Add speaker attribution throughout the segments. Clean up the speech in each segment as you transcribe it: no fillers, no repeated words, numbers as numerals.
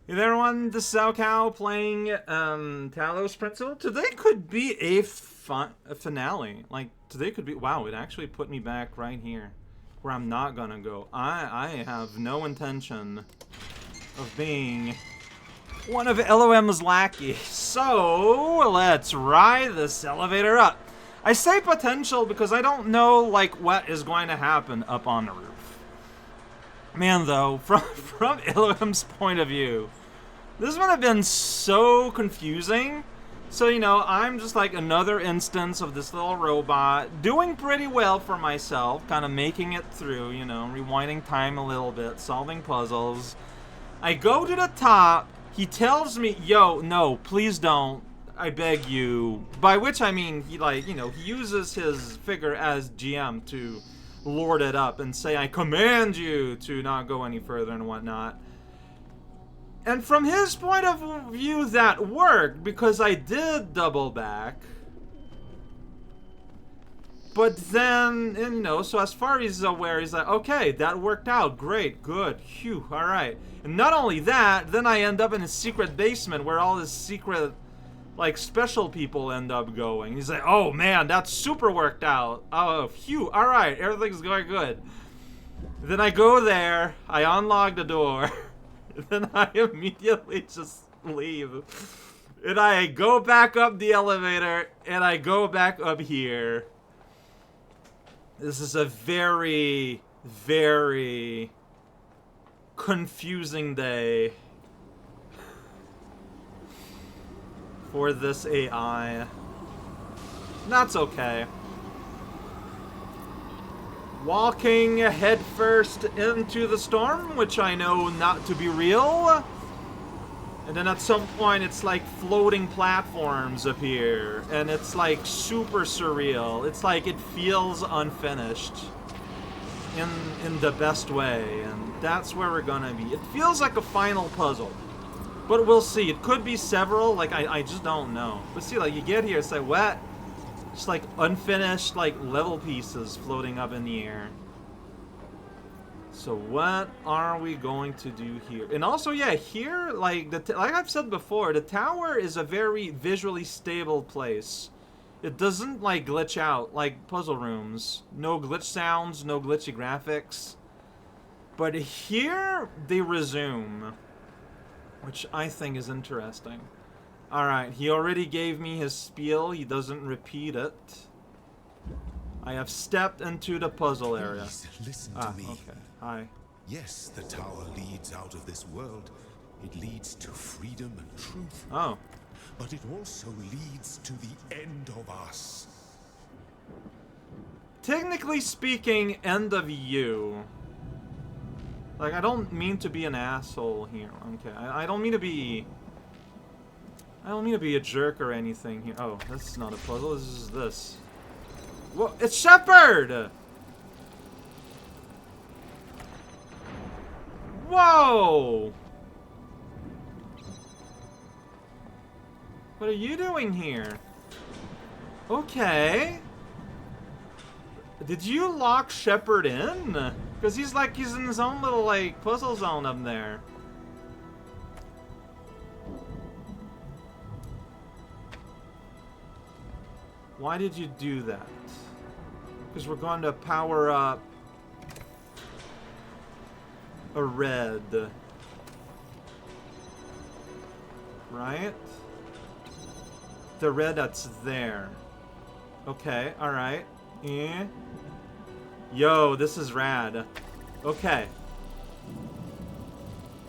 Speaker 1: Hey there, everyone. This is Cow playing Talos Principle. Today could be a finale. Like, today could be... Wow, it actually put me back right here. Where I'm not gonna go. I have no intention of being one of LOM's lackeys. So, let's ride this elevator up. I say potential because I don't know, like, what is going to happen up on the roof. Man, though, from LOM's point of view, this would have been so confusing. So, you know, I'm just like another instance of this little robot doing pretty well for myself, kind of making it through, you know, rewinding time a little bit, solving puzzles. I go to the top. He tells me, yo, no, please don't. I beg you. By which I mean, he, like, you know, he uses his figure as GM to lord it up and say, I command you to not go any further and whatnot. And from his point of view, that worked, because I did double back. But then, you know, so as far as he's aware, he's like, okay, that worked out, great, good, phew, alright. And not only that, then I end up in a secret basement where all his secret, like, special people end up going. He's like, oh man, that's super worked out. Oh, phew, alright, everything's going good. Then I go there, I unlock the door. Then I immediately just leave. And I go back up the elevator, and I go back up here. This is a very, very confusing day for this AI. That's okay. Walking headfirst into the storm, which I know not to be real. And then at some point it's like floating platforms appear. And it's like super surreal. It's like it feels unfinished. In the best way. And that's where we're gonna be. It feels like a final puzzle. But we'll see. It could be several. Like, I just don't know. But see, like, you get here, it's like, what? Just like unfinished, like, level pieces floating up in the air. So what are we going to do here? And also, yeah, here, like like I've said before, the tower is a very visually stable place. It doesn't, like, glitch out like puzzle rooms. No glitch sounds, no glitchy graphics. But here they resume, which I think is interesting. Alright, he already gave me his spiel. He doesn't repeat it. I have stepped into the puzzle area.
Speaker 2: Please listen to me.
Speaker 1: Okay. Hi.
Speaker 2: Yes, the tower leads out of this world. It leads to freedom and truth.
Speaker 1: Oh.
Speaker 2: But it also leads to the end of us.
Speaker 1: Technically speaking, end of you. Like, I don't mean to be an asshole here. Okay, I don't mean to be... I don't mean to be a jerk or anything here. Oh, this is not a puzzle. This is this. Whoa, it's Shepard! Whoa! What are you doing here? Okay. Did you lock Shepard in? Because he's in his own little, like, puzzle zone up there. Why did you do that? Because we're going to power up a red. Right? The red that's there. Okay, alright. Eh. Yo, this is rad. Okay.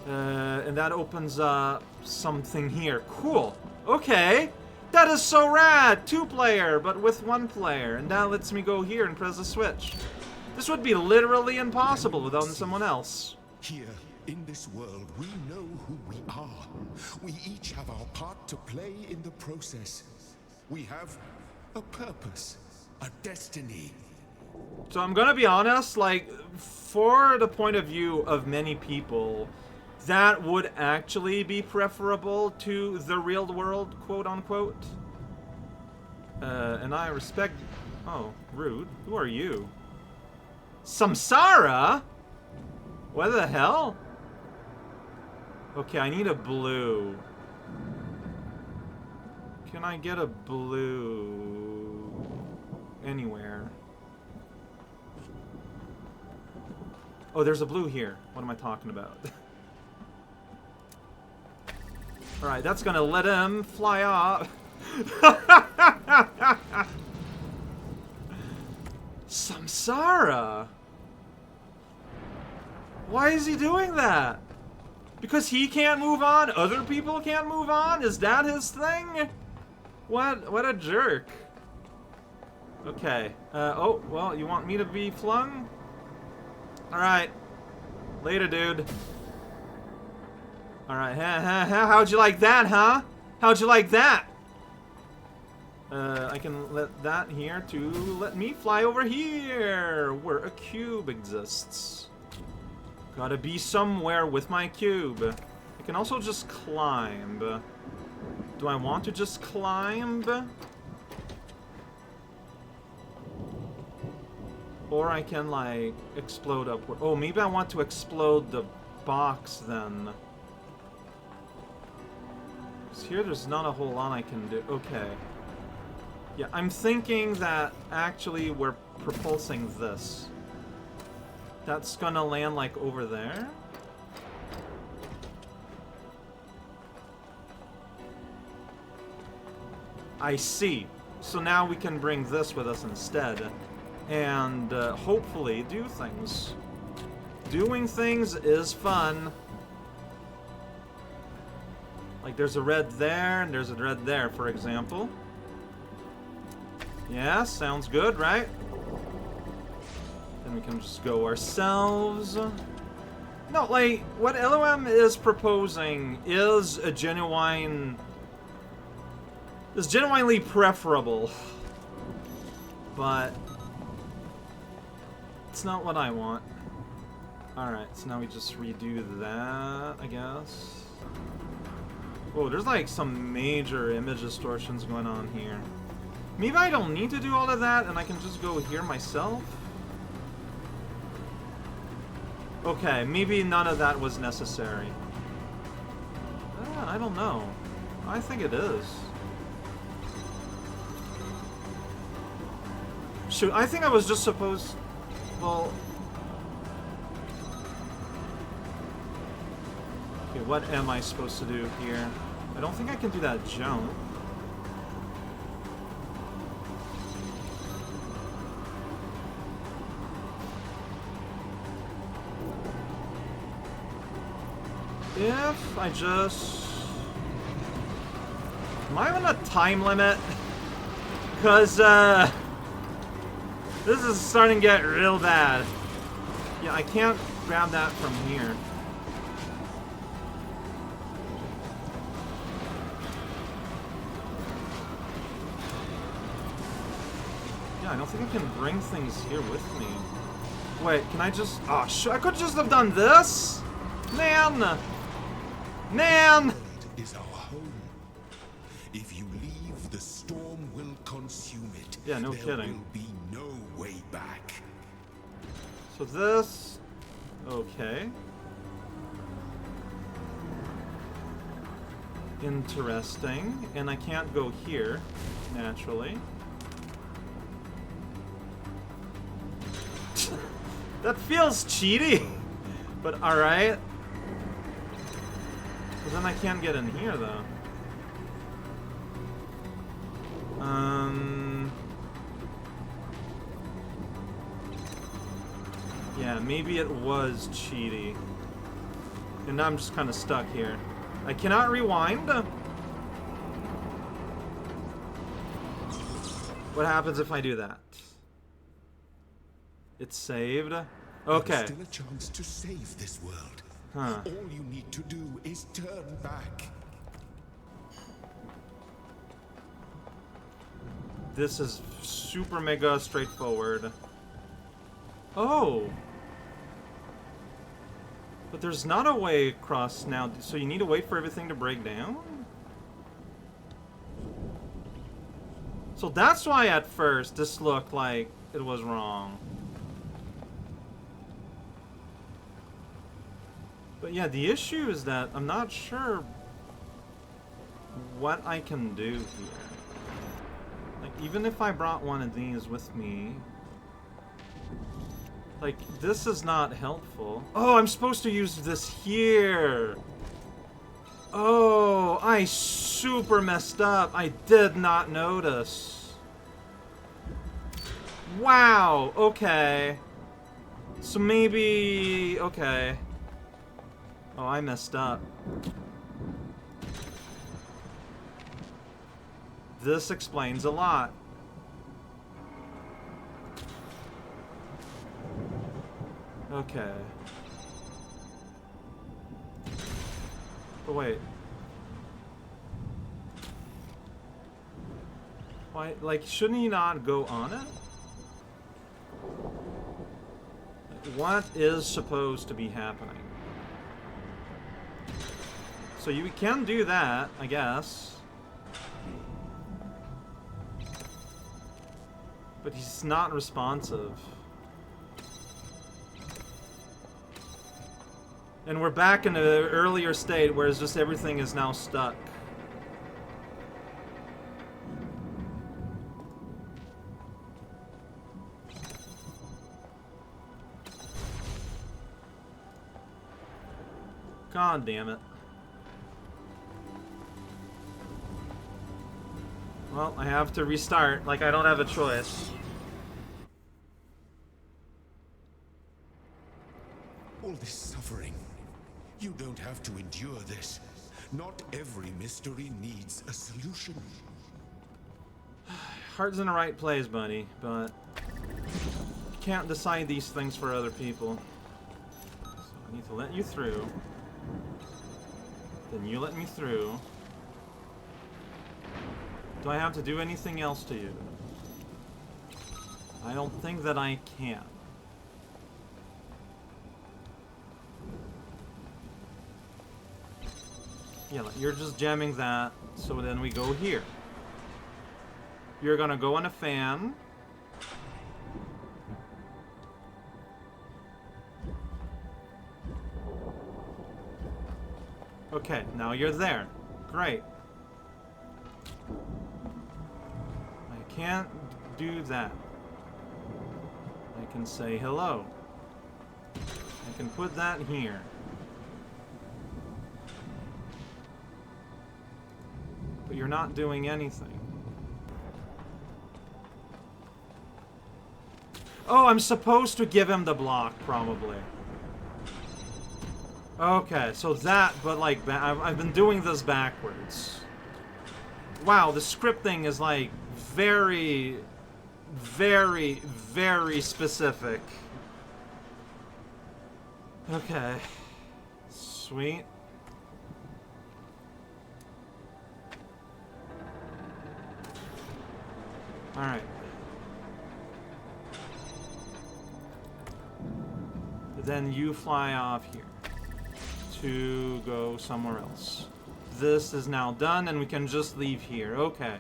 Speaker 1: And that opens up something here. Cool. Okay. That is so rad! 2-player, but with 1 player. And that lets me go here and press the switch. This would be literally impossible without someone else.
Speaker 2: Here, in this world, we know who we are. We each have our part to play in the process. We have a purpose, a destiny.
Speaker 1: So I'm gonna be honest, like, for the point of view of many people, that would actually be preferable to the real world, quote unquote. And I respect... Oh, rude. Who are you? Samsara? What the hell? Okay, I need a blue. Can I get a blue anywhere? Oh, there's a blue here. What am I talking about? Alright, that's gonna let him fly off. Samsara! Why is he doing that? Because he can't move on? Other people can't move on? Is that his thing? What a jerk. Okay. Oh, well, you want me to be flung? Alright. Later, dude. Alright, how'd you like that, huh? How'd you like that? I can let that here to let me fly over here, where a cube exists. Gotta be somewhere with my cube. I can also just climb. Do I want to just climb? Or I can, like, explode upward. Oh, maybe I want to explode the box, then. 'Cause here there's not a whole lot I can do. Okay. Yeah, I'm thinking that actually we're propulsing this. That's gonna land, like, over there. I see. So now we can bring this with us instead. And hopefully do things. Doing things is fun. Like, there's a red there, and there's a red there, for example. Yeah, sounds good, right? Then we can just go ourselves. No, like, what LOM is proposing is a genuinely preferable. But it's not what I want. Alright, so now we just redo that, I guess. Whoa, there's like some major image distortions going on here. Maybe I don't need to do all of that and I can just go here myself? Okay, maybe none of that was necessary. I don't know. I think it is. Shoot, I think I was just supposed... Well... Okay, what am I supposed to do here? I don't think I can do that jump. If I just... Am I on a time limit? Because, this is starting to get real bad. Yeah, I can't grab that from here. Yeah, I don't think I can bring things here with me. Wait, can I just... Oh, I could just have done this? Man! Man!
Speaker 2: Is our home. If you leave, the storm will consume it.
Speaker 1: Yeah, no
Speaker 2: there
Speaker 1: kidding.
Speaker 2: Will be no way back.
Speaker 1: So this... Okay. Interesting. And I can't go here, naturally. That feels cheaty! But alright. But then I can't get in here, though. Yeah, maybe it was cheaty. And now I'm just kind of stuck here. I cannot rewind. What happens if I do that? It's saved. Okay.
Speaker 2: There's still a chance to save this world.
Speaker 1: Huh.
Speaker 2: All you need to do is turn back.
Speaker 1: This is super mega straightforward. Oh! But there's not a way across now, so you need to wait for everything to break down? So that's why at first this looked like it was wrong. But yeah, the issue is that I'm not sure what I can do here. Like, even if I brought one of these with me, like, this is not helpful. Oh, I'm supposed to use this here. Oh, I super messed up. I did not notice. Wow, okay. So maybe... okay. Oh, I messed up. This explains a lot. Okay. But wait. Why, like, shouldn't he not go on it? What is supposed to be happening? So you can do that, I guess. But he's not responsive. And we're back in the earlier state where it's just everything is now stuck. God damn it. Well, I have to restart. Like, I don't have a choice.
Speaker 2: All this suffering. You don't have to endure this. Not every mystery needs a solution.
Speaker 1: Heart's in the right place, buddy, but you can't decide these things for other people. So I need to let you through. Then you let me through. Do I have to do anything else to you? I don't think that I can. Yeah, you're just jamming that, so then we go here. You're gonna go on a fan. Okay, now you're there. Great. I can't do that. I can say hello. I can put that here. But you're not doing anything. Oh, I'm supposed to give him the block, probably. Okay, so that, but like, I've been doing this backwards. Wow, the scripting is like very, very, very specific. Okay. Sweet. Alright. Then you fly off here to go somewhere else. This is now done and we can just leave here. Okay.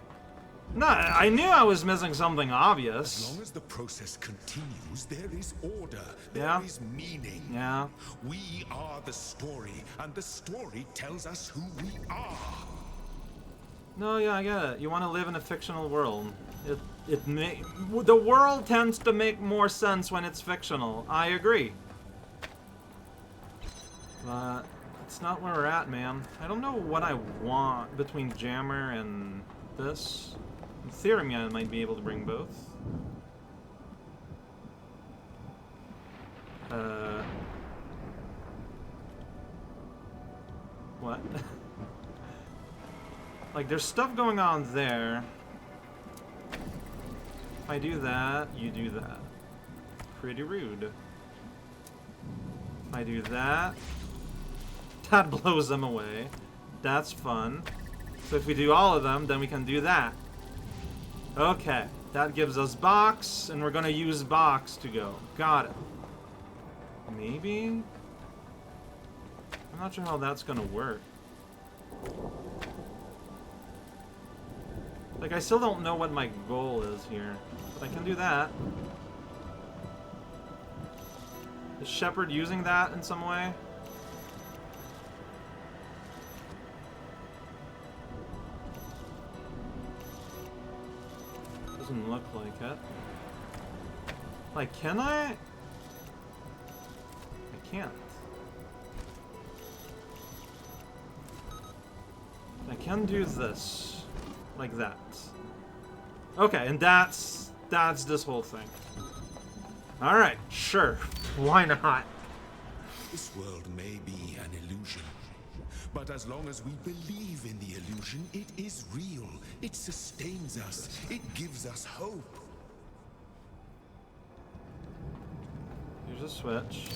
Speaker 1: No, I knew I was missing something obvious.
Speaker 2: As long as the process continues, there is order.
Speaker 1: Yeah.
Speaker 2: There is meaning.
Speaker 1: Yeah.
Speaker 2: We are the story, and the story tells us who we are.
Speaker 1: No, yeah, I get it. You want to live in a fictional world. The world tends to make more sense when it's fictional. I agree. But it's not where we're at, man. I don't know what I want between Jammer and this. In theory, I might be able to bring both. What? Like, there's stuff going on there. If I do that, you do that. Pretty rude. If I do that, that blows them away. That's fun. So if we do all of them, then we can do that. Okay, that gives us box, and we're gonna use box to go. Got it. Maybe? I'm not sure how that's gonna work. Like, I still don't know what my goal is here. But I can do that. Is Shepard using that in some way? Doesn't look like it. Like, can I? I can't. I can do this. Like that. Okay, and that's this whole thing. Alright, sure. Why not?
Speaker 2: This world may be an illusion, but as long as we believe in the illusion, it is real. It sustains us. It gives us hope.
Speaker 1: Here's a switch.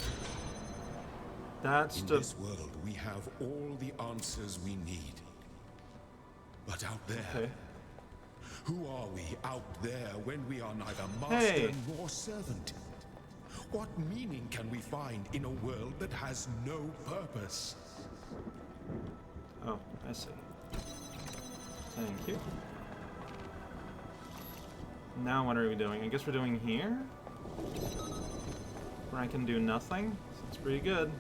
Speaker 1: That's
Speaker 2: In
Speaker 1: the...
Speaker 2: this world, we have all the answers we need. But out there,
Speaker 1: Okay.
Speaker 2: who are we out there when we are neither master nor servant? What meaning can we find in a world that has no purpose?
Speaker 1: Oh, I see. Thank you. Now what are we doing? I guess we're doing here? Where I can do nothing? That's pretty good.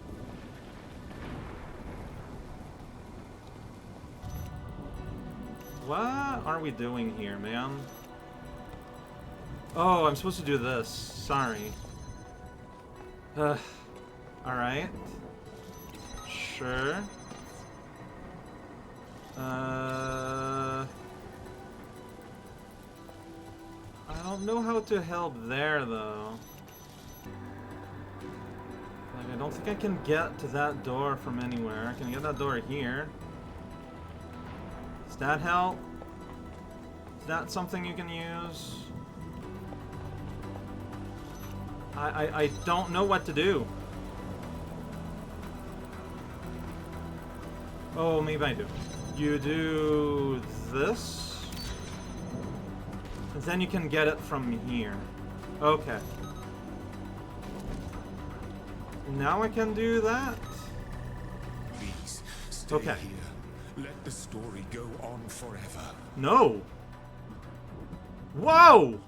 Speaker 1: What are we doing here, man? Oh, I'm supposed to do this. Sorry. Alright. Sure. I don't know how to help there, though. Like, I don't think I can get to that door from anywhere. I can get that door here. Does that help? Is that something you can use? I don't know what to do. Oh, maybe I do. You do this, and then you can get it from here. Okay. Now I can do that?
Speaker 2: Please, stay
Speaker 1: Okay.
Speaker 2: here. Let the story go on forever.
Speaker 1: No. Whoa!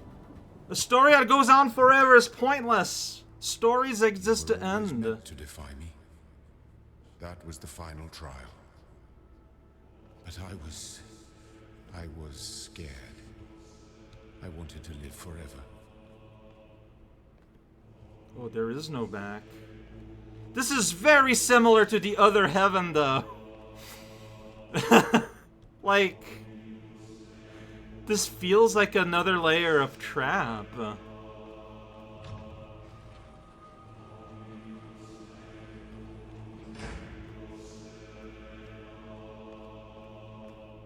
Speaker 1: A story that goes on forever is pointless. Stories exist to
Speaker 2: Were always
Speaker 1: end.
Speaker 2: meant to defy me. That was the final trial. But I was scared. I wanted to live forever.
Speaker 1: Oh, there is no back. This is very similar to the other heaven, though. Like, this feels like another layer of trap.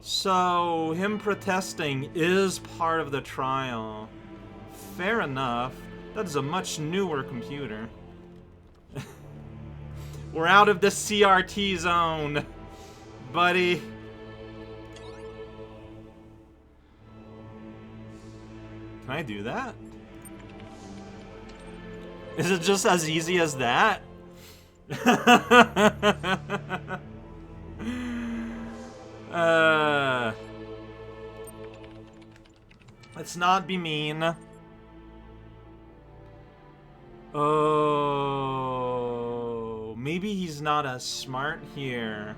Speaker 1: So, him protesting is part of the trial. Fair enough. That is a much newer computer. We're out of the CRT zone, buddy. Can I do that? Is it just as easy as that? Let's not be mean. Oh, maybe he's not as smart here.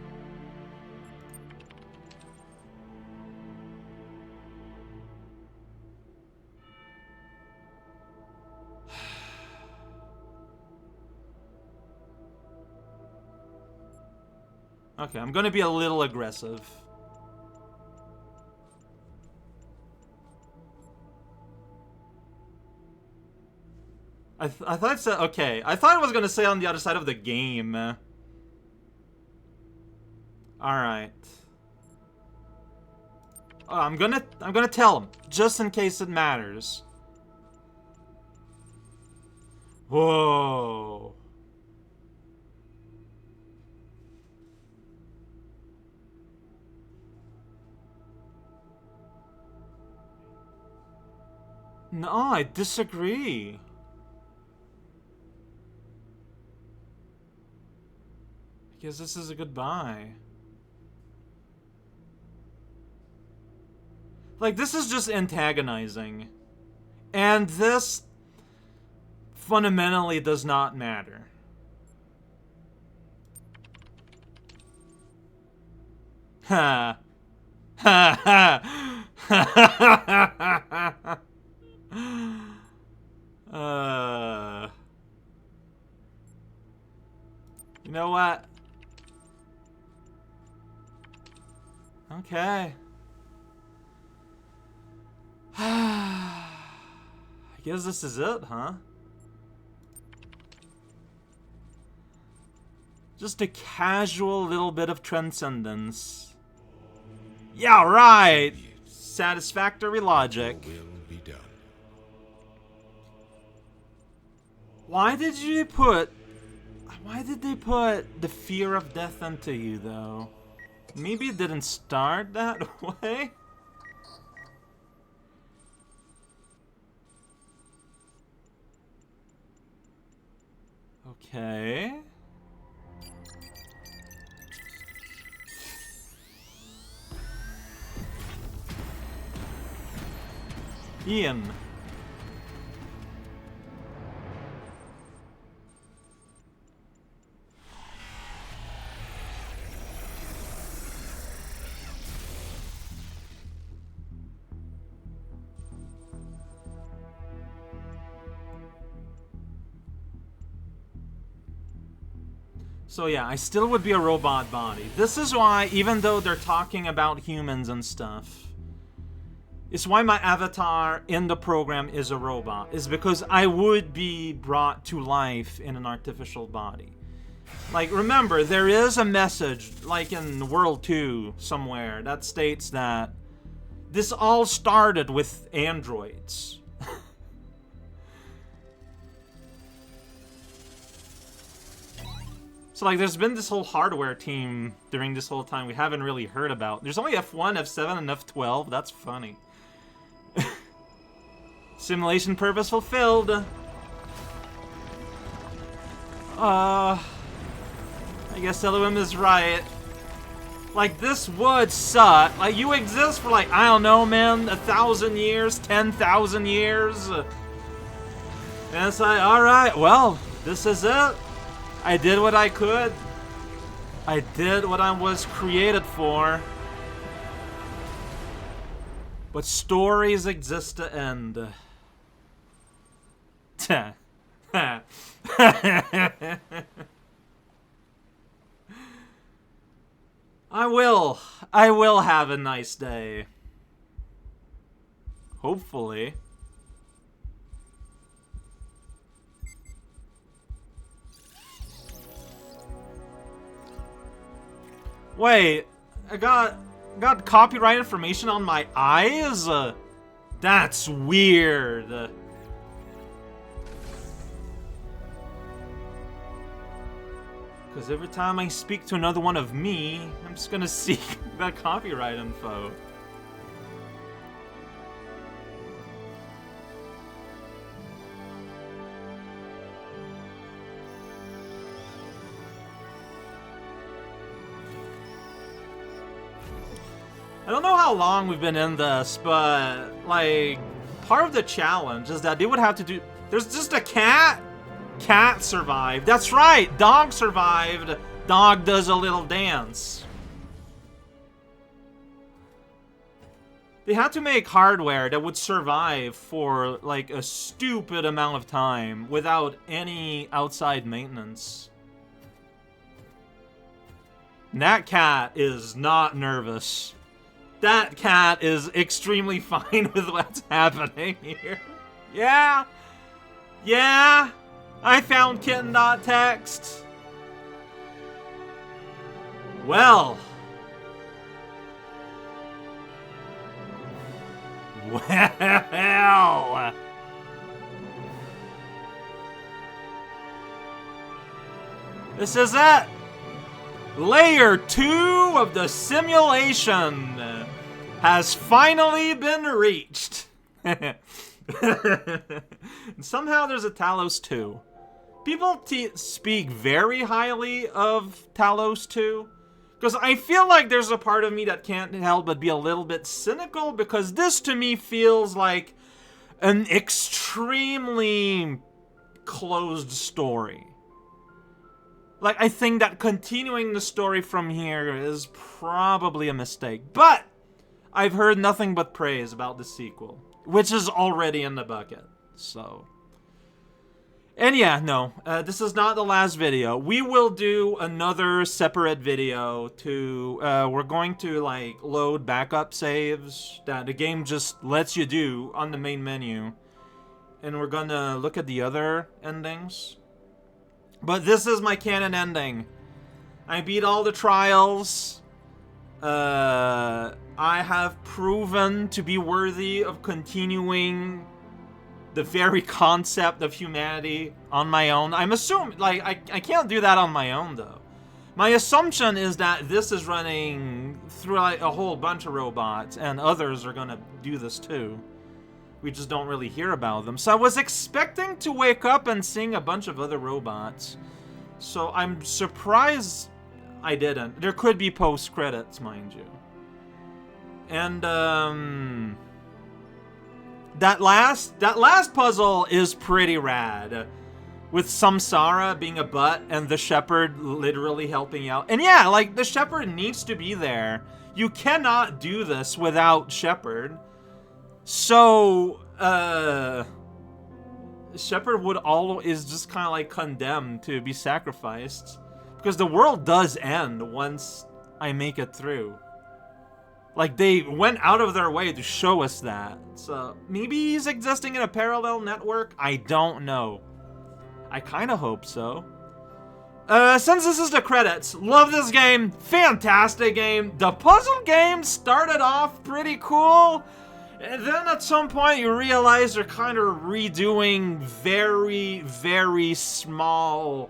Speaker 1: Okay, I'm gonna be a little aggressive. I thought it said, okay, I thought it was gonna say on the other side of the game. Alright. Oh, I'm gonna tell him, just in case it matters. Whoa. No, I disagree. I guess this is a goodbye. Like, this is just antagonizing. And this fundamentally does not matter. Ha. Ha ha. Ha ha ha ha. Okay. I guess this is it, huh? Just a casual little bit of transcendence. Yeah, right! Satisfactory logic.
Speaker 2: Your will be done.
Speaker 1: Why did they put the fear of death into you, though? Maybe it didn't start that way? Okay. Ian. So yeah, I still would be a robot body. This is why, even though they're talking about humans and stuff, it's why my avatar in the program is a robot. Is because I would be brought to life in an artificial body. Like, remember, there is a message, like in World 2 somewhere, that states that this all started with androids. So, like, there's been this whole hardware team during this whole time we haven't really heard about. There's only F1, F7, and F12. That's funny. Simulation purpose fulfilled. I guess Elohim is right. Like, this would suck. Like, you exist for, like, I don't know, man, 1,000 years, 10,000 years. And it's like, alright, well, this is it. I did what I could. I did what I was created for. But stories exist to end. I will have a nice day. Hopefully. Wait, I got copyright information on my eyes? That's weird. Because every time I speak to another one of me, I'm just gonna seek that copyright info. I don't know how long we've been in this, but, like, part of the challenge is that they would have to do... There's just a cat. Cat survived. That's right, dog survived. Dog does a little dance. They had to make hardware that would survive for, like, a stupid amount of time without any outside maintenance. And that cat is not nervous. That cat is extremely fine with what's happening here. Yeah. Yeah. I found kitten.txt. Well. Well. This is it. Layer 2 of the simulation has finally been reached. And somehow there's a Talos 2. People speak very highly of Talos 2. Because I feel like there's a part of me that can't help but be a little bit cynical. Because this to me feels like an extremely closed story. Like, I think that continuing the story from here is probably a mistake. But I've heard nothing but praise about the sequel, which is already in the bucket. So, And yeah, no, this is not the last video. We will do another separate video to, we're going to, like, load backup saves that the game just lets you do on the main menu. And we're gonna look at the other endings. But this is my canon ending. I beat all the trials. I have proven to be worthy of continuing the very concept of humanity on my own. I'm assuming, like, I can't do that on my own, though. My assumption is that this is running through like, a whole bunch of robots, and others are gonna do this too. We just don't really hear about them. So I was expecting to wake up and seeing a bunch of other robots. So I'm surprised I didn't. There could be post-credits, mind you. And, that last puzzle is pretty rad. With Samsara being a butt and the shepherd literally helping out. And yeah, like, the shepherd needs to be there. You cannot do this without shepherd. So, shepherd is just kind of like condemned to be sacrificed. Because the world does end once I make it through. Like, they went out of their way to show us that. So, maybe he's existing in a parallel network? I don't know. I kind of hope so. Since this is the credits, love this game. Fantastic game. The puzzle game started off pretty cool. And then at some point you realize they're kind of redoing very, very small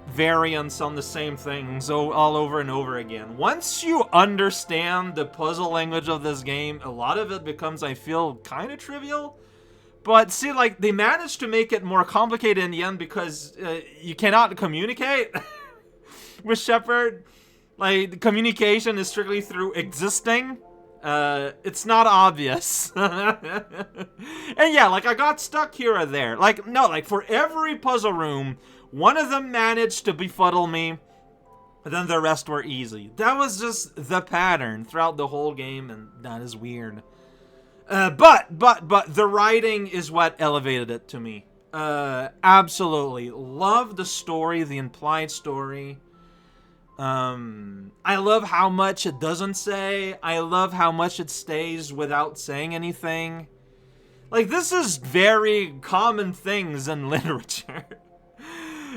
Speaker 1: variants on the same things all over and over again. Once you understand the puzzle language of this game, a lot of it becomes, I feel, kind of trivial. But see, like, they managed to make it more complicated in the end because you cannot communicate with Shepard. Like, the communication is strictly through existing. It's not obvious. And yeah, like, I got stuck here or there. Like, no, like, for every puzzle room, one of them managed to befuddle me, and then the rest were easy. That was just the pattern throughout the whole game, and that is weird. But the writing is what elevated it to me. Absolutely. Love the story, the implied story. I love how much it doesn't say. I love how much it stays without saying anything. Like, this is very common things in literature.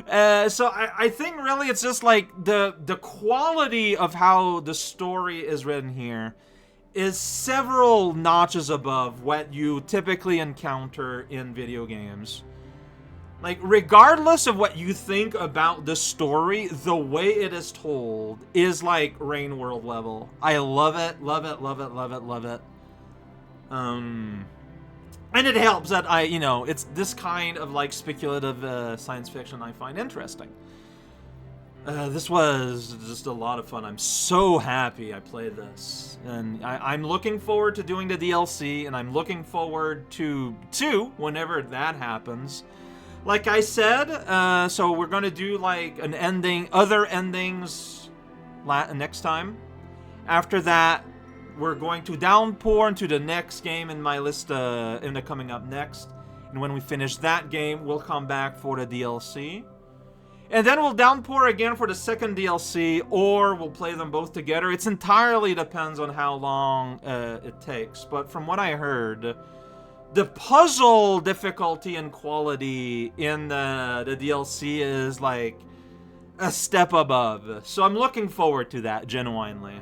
Speaker 1: So I think really it's just like the quality of how the story is written here is several notches above what you typically encounter in video games. Like, regardless of what you think about the story, the way it is told is like Rain World level. I love it, love it, love it, love it, love it. And it helps that it's this kind of like speculative science fiction I find interesting. This was just a lot of fun. I'm so happy I played this. And I'm looking forward to doing the DLC, and I'm looking forward to 2 whenever that happens. Like I said, so we're gonna do like an ending, other endings next time. After that, we're going to downpour into the next game in my list in the coming up next. And when we finish that game, we'll come back for the DLC. And then we'll downpour again for the second DLC, or we'll play them both together. It entirely depends on how long it takes. But from what I heard, the puzzle difficulty and quality in the DLC is like a step above. So I'm looking forward to that, genuinely.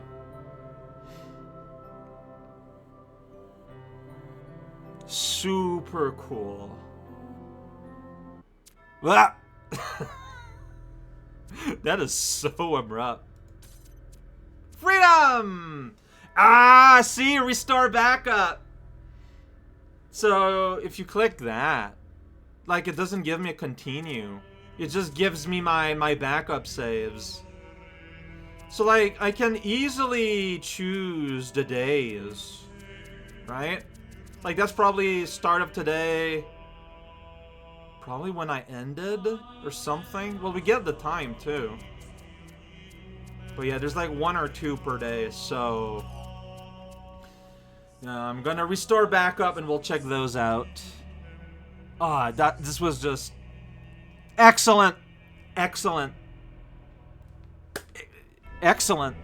Speaker 1: Super cool. Ah! That is so abrupt. Freedom! Ah, see, restore backup. So if you click that, like, it doesn't give me a continue. It just gives me my backup saves. So like, I can easily choose the days, right? Like, that's probably start of today. Probably when I ended or something. Well, we get the time too. But yeah, there's like 1 or 2 per day, so I'm gonna restore backup and we'll check those out. This was just Excellent. Excellent. Excellent.